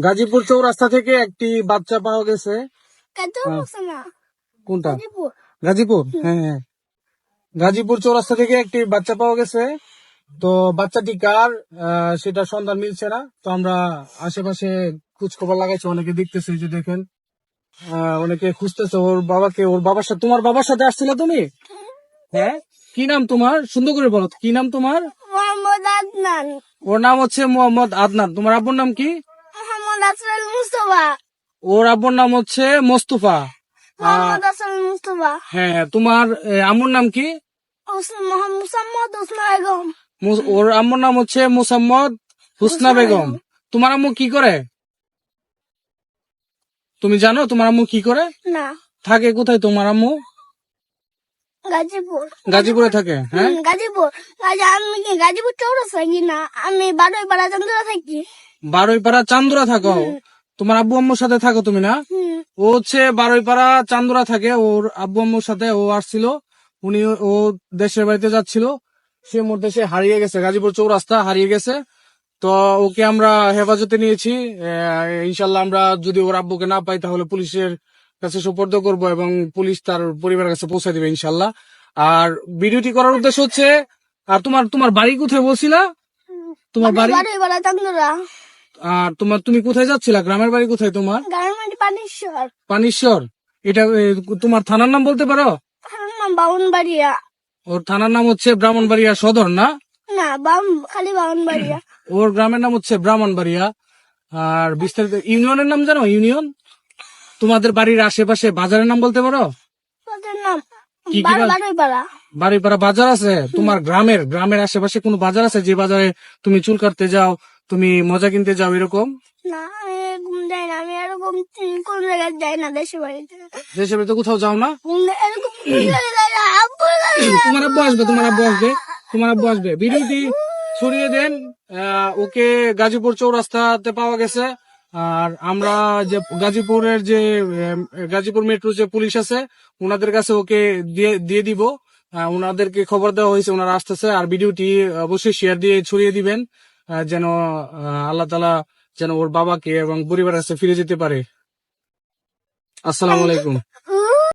গাজীপুর চৌরাস্তা থেকে একটি বাচ্চা পাওয়া গেছে। কোনটা? গাজীপুর। হ্যাঁ হ্যাঁ, গাজীপুর চৌরাস্তা থেকে একটি বাচ্চা পাওয়া গেছে। তো বাচ্চাটি কার সেটা সন্ধান মিলছে না। তো আমরা আশেপাশে খোঁজ খবর লাগাইছি, অনেকে দেখতেছে, যে দেখেন অনেকে খুঁজতেছে ওর বাবাকে। ওর বাবার সাথে, তোমার বাবার সাথে আসছিলে তুমি? হ্যাঁ, কি নাম তোমার? সুন্দর করে বলো, কি নাম তোমার? মোহাম্মদ আদনান। ওর নাম হচ্ছে মোহাম্মদ আদনান। তোমার আব্বুর নাম কি? মোহাম্মদ আসল মুস্তফা। ওর আব্বুর নাম হচ্ছে মোস্তফা। মোহাম্মদ আসল মুস্তফা। হ্যাঁ, তোমার আম্মুর নাম কি? মুসাম্মদ উসমা বেগম। ওর আম্মুর নাম হচ্ছে মুসাম্মদ হুসনা বেগম। তোমার আম্মু কি করে তুমি জানো? তোমার আম্মু কি করে না, থাকে? কোথায় তোমার আম্মু? গাজীপুর। গাজীপুরে থাকে। হ্যাঁ, গাজীপুর। আমি কি গাজীপুর চৌরাস্তা থাকি না, আমি বারোইপাড়া চন্দ্রা থাকি। বারুইপাড়া চান্দুরা থাকো। তোমার আব্বু আম্মুর সাথে থাকো তুমি না? ও হচ্ছে বারুইপাড়া চান্দুরা থাকে। ওর আব্বু আম্মুর সাথে ও আসছিল। ও দেশের বাড়িতে যাচ্ছিল, সে মধ্যে সে হারিয়ে গেছে। গাজীপুর চৌরাস্তা হারিয়ে গেছে। তো ওকে আমরা হেফাজতে নিয়েছি। ইনশাল্লাহ আমরা যদি ওর আব্বুকে না পাই তাহলে পুলিশের কাছে সোপর্দ করব এবং পুলিশ তার পরিবারের কাছে পৌঁছে দিবে ইনশাল্লাহ। আর ভিডিওটি করার উদ্দেশ্য হচ্ছে, আর তোমার তোমার বাড়ি কোথায় বলছিলা? তোমার বাড়ি বারোইপাড়া চন্দ্রা। আর তুমি কোথায় যাচ্ছিলা? গ্রামের বাড়ি কোথায় তোমার? গার্মেন্ট পানিশ্বর। পানিশ্বর। এটা তোমার থানার নাম বলতে পারো? বাউনবাড়িয়া। ওর থানার নাম হচ্ছে ব্রাহ্মণবাড়িয়া সদর না? না, খালি বাউনবাড়িয়া। ওর গ্রামের নাম হচ্ছে ব্রাহ্মণবাড়িয়া। আর বিস্তারিত ইউনিয়নের নাম জানো? ইউনিয়ন। তোমাদের বাড়ির আশেপাশে বাজারের নাম বলতে পারো? ওদের নাম কি কি বারোইপাড়া। বাড়িপাড়া বাজার আছে? তোমার গ্রামের আশেপাশে কোনো বাজার আছে যে বাজারে তুমি চুল কাটতে যাও, তুমি মজা কিনতে যাও, এরকম? না, আমি এরকম যাই না, আমি এরকম কোন জায়গায় যাই না, দেশের বাড়িতে। দেশের বাড়িতে কোথাও যাও না? এরকম কোন জায়গায় যাই না, আব্বুর কাছে যাই। তোমার আব্বু আসবে, তোমার আব্বু আসবে, তোমার আব্বু আসবে। ভিডিওটি ছড়িয়ে দেন। ওকে গাজীপুর চৌরাস্তাতে পাওয়া গেছে। আর আমরা যে গাজীপুরের যে গাজীপুর মেট্রো যে পুলিশ আছে, ওনাদের কাছে ওকে দিয়ে দিব। ওনাদেরকে খবর দেওয়া হয়েছে, ওনারা আসতেছে। আর ভিডিওটি অবশ্যই শেয়ার দিয়ে ছড়িয়ে দিবেন, যেন আল্লাহ তাআলা যেন ওর বাবাকে এবং পরিবারের কাছে ফিরে যেতে পারে। আসসালামু আলাইকুম।